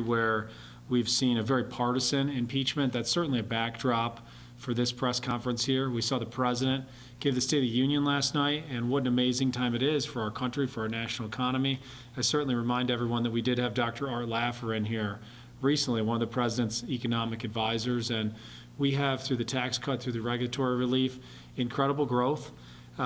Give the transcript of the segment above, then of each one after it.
where we've seen a very partisan impeachment. That's certainly a backdrop for this press conference here. We saw the president give the State of the Union last night, and what an amazing time it is for our country, for our national economy. I certainly remind everyone that we did have Dr. Art Laffer in here recently, one of the president's economic advisors, and we have, through the tax cut, through the regulatory relief, incredible growth.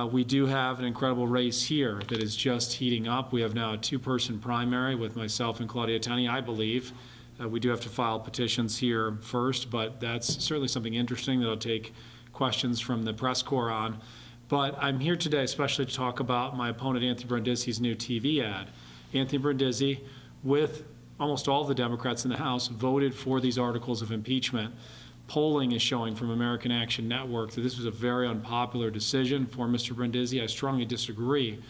We do have an incredible race here that is just heating up. We have now a two-person primary with myself and Claudia Tenney, I believe. We do have to file petitions here first, but that's certainly something interesting that I'll take questions from the press corps on. But I'm here today especially to talk about my opponent, Anthony Brindisi's new TV ad. Anthony Brindisi, with almost all of the Democrats in the House, voted for these articles of impeachment. Polling is showing from American Action Network that this was a very unpopular decision for Mr. Brindisi. I strongly disagree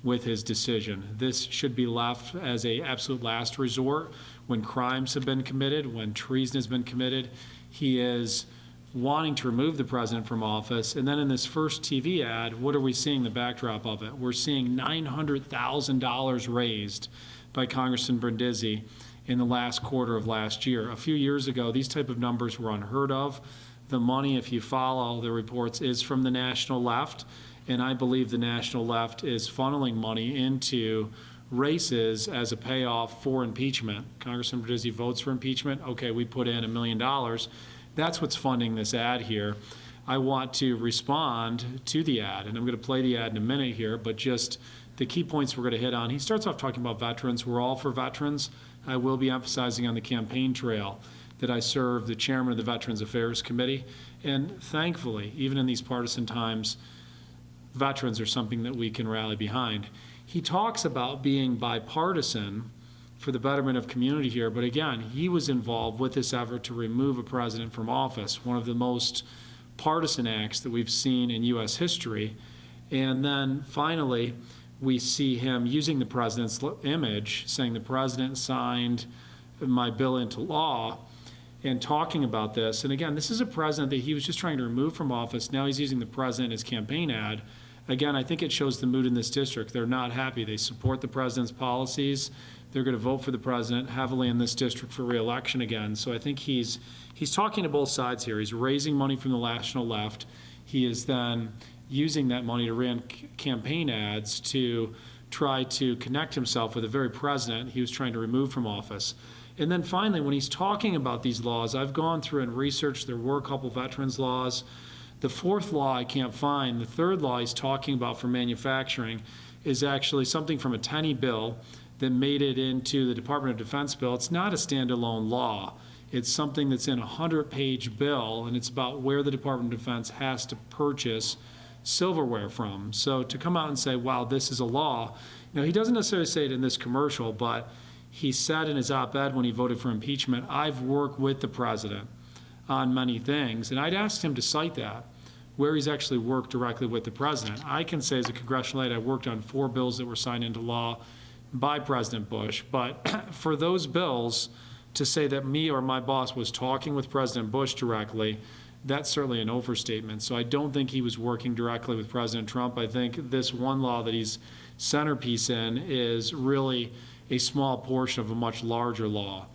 with his decision. This should be left as an absolute last resort when crimes have been committed, when treason has been committed. He is wanting to remove the president from office. And then in this first TV ad, what are we seeing the backdrop of it? We're seeing $900,000 raised by Congressman Brindisi in the last quarter of last year. A few years ago, these type of numbers were unheard of. The money, if you follow the reports, is from the national left, and I believe the national left is funneling money into races as a payoff for impeachment. Congressman Brindisi votes for impeachment. Okay, we put in $1 million. That's what's funding this ad here. I want to respond to the ad, and I'm going to play the ad in a minute here, but just the key points we're going to hit on. He starts off talking about veterans. We're all for veterans. I will be emphasizing on the campaign trail that I serve the chairman of the Veterans Affairs Committee. And thankfully, even in these partisan times, veterans are something that we can rally behind. He talks about being bipartisan for the betterment of community here, but again, he was involved with this effort to remove a president from office, one of the most partisan acts that we've seen in U.S. history. And then finally, we see him using the president's image, saying the president signed my bill into law, and talking about this. And again, this is a president that he was just trying to remove from office. Now he's using the president as campaign ad. Again, I think it shows the mood in this district. They're not happy. They support the president's policies. They're going to vote for the president heavily in this district for re-election again. So I think he's talking to both sides here. He's raising money from the national left. He is then using that money to run campaign ads to try to connect himself with the very president he was trying to remove from office. And then finally, when he's talking about these laws, I've gone through and researched. There were a couple veterans laws. The fourth law I can't find. The third law he's talking about for manufacturing is actually something from a Tenney bill that made it into the Department of Defense bill. It's not a standalone law. It's something that's in a 100-page bill, and it's about where the Department of Defense has to purchase silverware from. So to come out and say, wow, this is a law. Now, he doesn't necessarily say it in this commercial, but he said in his op-ed when he voted for impeachment, I've worked with the president on many things. And I'd asked him to cite that, where he's actually worked directly with the president. I can say as a congressional aide, I worked on 4 bills that were signed into law by President Bush. But for those bills to say that me or my boss was talking with President Bush directly, that's certainly an overstatement. So I don't think he was working directly with President Trump. I think this one law that he's centerpiece in is really a small portion of a much larger law.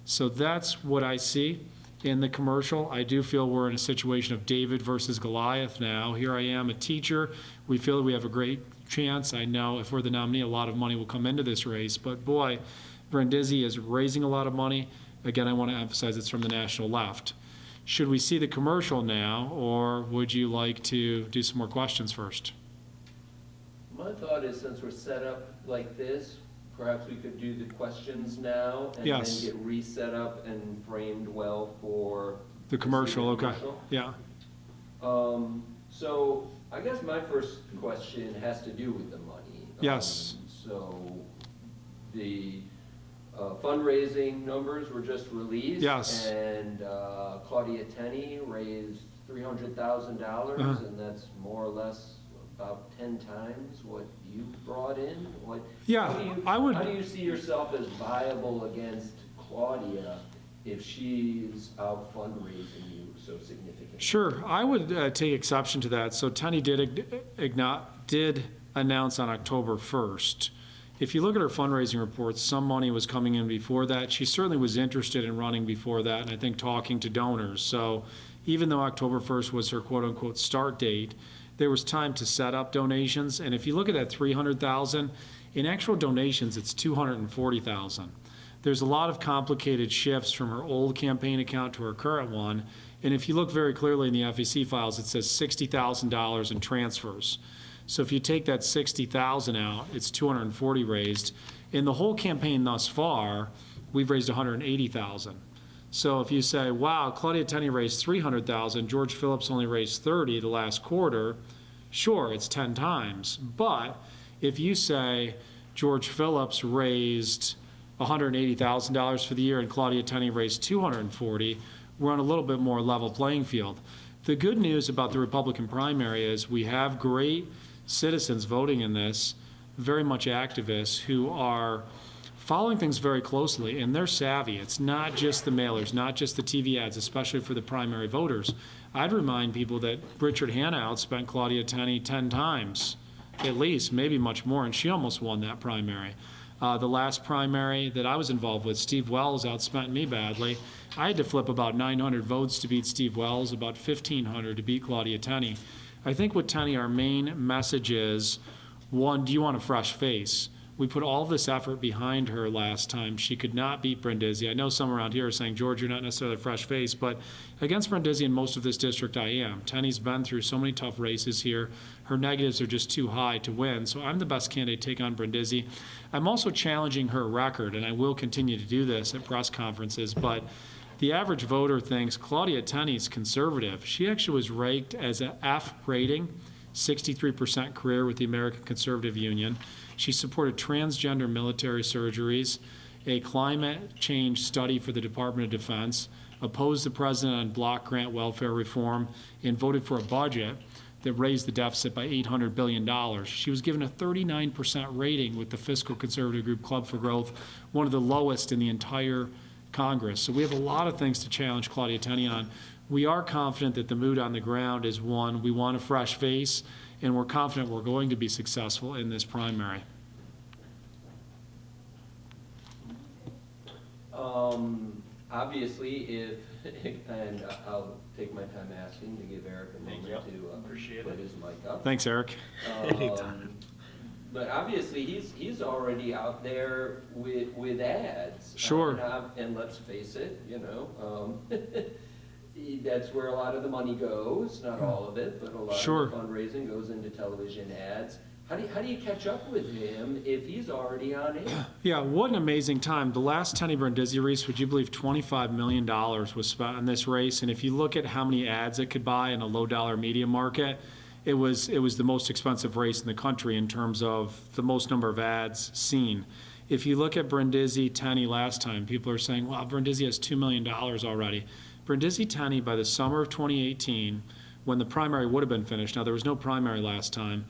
So that's what I see in the commercial. I do feel we're in a situation of David versus Goliath now. Here I am, a teacher. We feel that we have a great chance. I know if we're the nominee, a lot of money will come into this race. But boy, Brindisi is raising a lot of money. Again, I want to emphasize it's from the national left. Should we see the commercial now, or would you like to do some more questions first? My thought is, since we're set up like this, perhaps we could do the questions now and Yes. then get reset up and framed well for The commercial, okay. commercial. Yeah. So I guess my first question has to do with the money. Yes. So the fundraising numbers were just released. Yes. And Claudia Tenney raised $300,000, and that's more or less about 10 times what you brought in. Yeah, How do you see yourself as viable against Claudia if she's out fundraising you so significantly? Sure, I would take exception to that. So Tenney did announce on October 1st if you look at her fundraising reports, some money was coming in before that. She certainly was interested in running before that, and I think talking to donors. So even though October 1st was her quote-unquote start date, there was time to set up donations. And if you look at that 300,000, in actual donations, it's 240,000. There's a lot of complicated shifts from her old campaign account to her current one. And if you look very clearly in the FEC files, it says $60,000 in transfers. So if you take that 60,000 out, it's 240 raised. In the whole campaign thus far, we've raised 180,000. So if you say, wow, Claudia Tenney raised 300,000, George Phillips only raised 30 the last quarter, sure, it's 10 times. But if you say George Phillips raised $180,000 for the year and Claudia Tenney raised 240, we're on a little bit more level playing field. The good news about the Republican primary is we have great citizens voting in this, very much activists who are following things very closely, and they're savvy. It's not just the mailers, not just the TV ads, especially for the primary voters. I'd remind people that Richard Hanna outspent Claudia Tenney 10 times, at least, maybe much more, and she almost won that primary. The last primary that I was involved with, Steve Wells outspent me badly. I had to flip about 900 votes to beat Steve Wells, about 1,500 to beat Claudia Tenney. I think with Tenney, our main message is, one, do you want a fresh face? We put all this effort behind her last time. She could not beat Brindisi. I know some around here are saying, George, you're not necessarily a fresh face, but against Brindisi in most of this district, I am. Tenney's been through so many tough races here. Her negatives are just too high to win, so I'm the best candidate to take on Brindisi. I'm also challenging her record, and I will continue to do this at press conferences, but the average voter thinks Claudia Tenney's conservative. She actually was ranked as an F rating, 63% career with the American Conservative Union. She supported transgender military surgeries, a climate change study for the Department of Defense, opposed the president on block grant welfare reform, and voted for a budget that raised the deficit by $800 billion. She was given a 39% rating with the fiscal conservative group Club for Growth, one of the lowest in the entire Congress. So we have a lot of things to challenge Claudia Tenney on. We are confident that the mood on the ground is one, we want a fresh face, and we're confident we're going to be successful in this primary. Obviously, if, and I'll take my time asking to give Eric a moment to put his mic up. Thanks, Eric. But obviously, he's already out there with ads. Sure. And let's face it, you know, that's where a lot of the money goes. Not all of it, but a lot Sure. of the fundraising goes into television ads. How do you catch up with him if he's already on air? Yeah, what an amazing time. The last Tenney Brindisi race, would you believe $25 million was spent on this race? And if you look at how many ads it could buy in a low-dollar media market, it was the most expensive race in the country in terms of the most number of ads seen. If you look at Brindisi Tenney last time, people are saying, wow, Brindisi has $2 million already. Brindisi Tenney, by the summer of 2018, when the primary would have been finished, now there was no primary last time,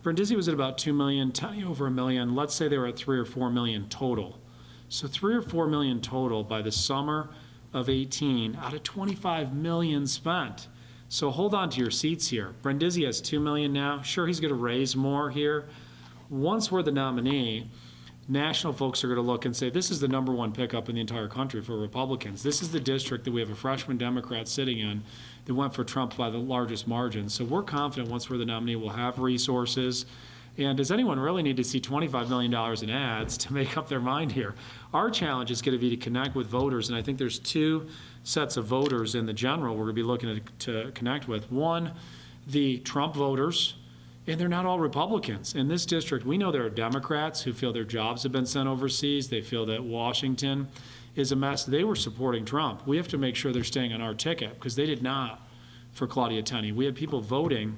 Brindisi was at about 2 million, Tenney over 1 million. Let's say they were at 3 or 4 million total. So 3 or 4 million total by the summer of 18 out of 25 million spent. So hold on to your seats here. Brindisi has 2 million now. Sure, he's going to raise more here. Once we're the nominee, national folks are going to look and say, this is the number one pickup in the entire country for Republicans. This is the district that we have a freshman Democrat sitting in that went for Trump by the largest margin. So we're confident once we're the nominee, we'll have resources. And does anyone really need to see $25 million in ads to make up their mind here? Our challenge is going to be to connect with voters, and I think there's two sets of voters in the general we're going to be looking to connect with. One, the Trump voters, and they're not all Republicans. In this district, we know there are Democrats who feel their jobs have been sent overseas. They feel that Washington is a mess. They were supporting Trump. We have to make sure they're staying on our ticket because they did not for Claudia Tenney. We had people voting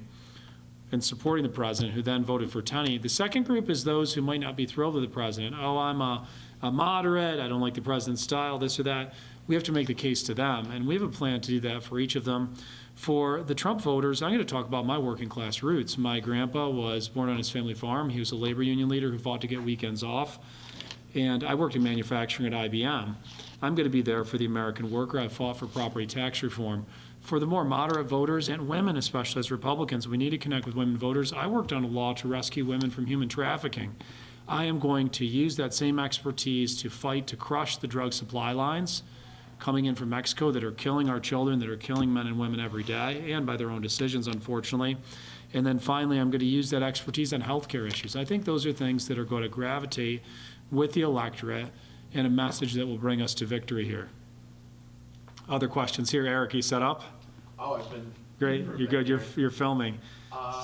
and supporting the president who then voted for Tenney. The second group is those who might not be thrilled with the president. Oh, I'm a moderate. I don't like the president's style, this or that. We have to make the case to them, and we have a plan to do that for each of them. For the Trump voters, I'm going to talk about my working class roots. My grandpa was born on his family farm. He was a labor union leader who fought to get weekends off. And I worked in manufacturing at IBM. I'm going to be there for the American worker. I fought for property tax reform. For the more moderate voters, and women especially as Republicans, we need to connect with women voters. I worked on a law to rescue women from human trafficking. I am going to use that same expertise to fight to crush the drug supply lines coming in from Mexico that are killing our children, that are killing men and women every day, and by their own decisions, unfortunately. And then finally, I'm going to use that expertise on healthcare issues. I think those are things that are going to gravitate with the electorate and a message that will bring us to victory here. Other questions here? Eric, you set up? Oh, I've been. Great, you're good, you're filming.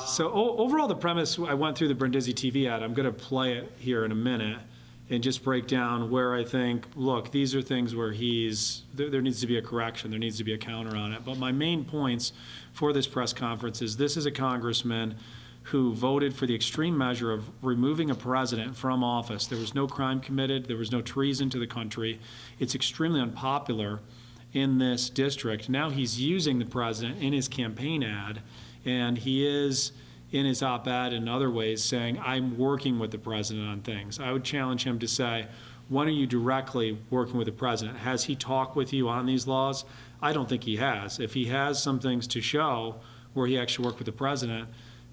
So overall, the premise, I went through the Brindisi TV ad. I'm going to play it here in a minute and just break down where I think, look, these are things where there needs to be a correction, there needs to be a counter on it. But my main points for this press conference is this is a congressman who voted for the extreme measure of removing a president from office. There was no crime committed, there was no treason to the country. It's extremely unpopular in this district. Now he's using the president in his campaign ad, and he is in his op-ed and other ways saying, I'm working with the president on things. I would challenge him to say, when are you directly working with the president? Has he talked with you on these laws? I don't think he has. If he has some things to show where he actually worked with the president,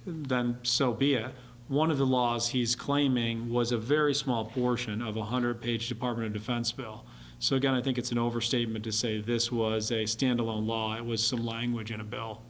then so be it. One of the laws he's claiming was a very small portion of a 100-page Department of Defense bill. So again, I think it's an overstatement to say this was a standalone law. It was some language in a bill.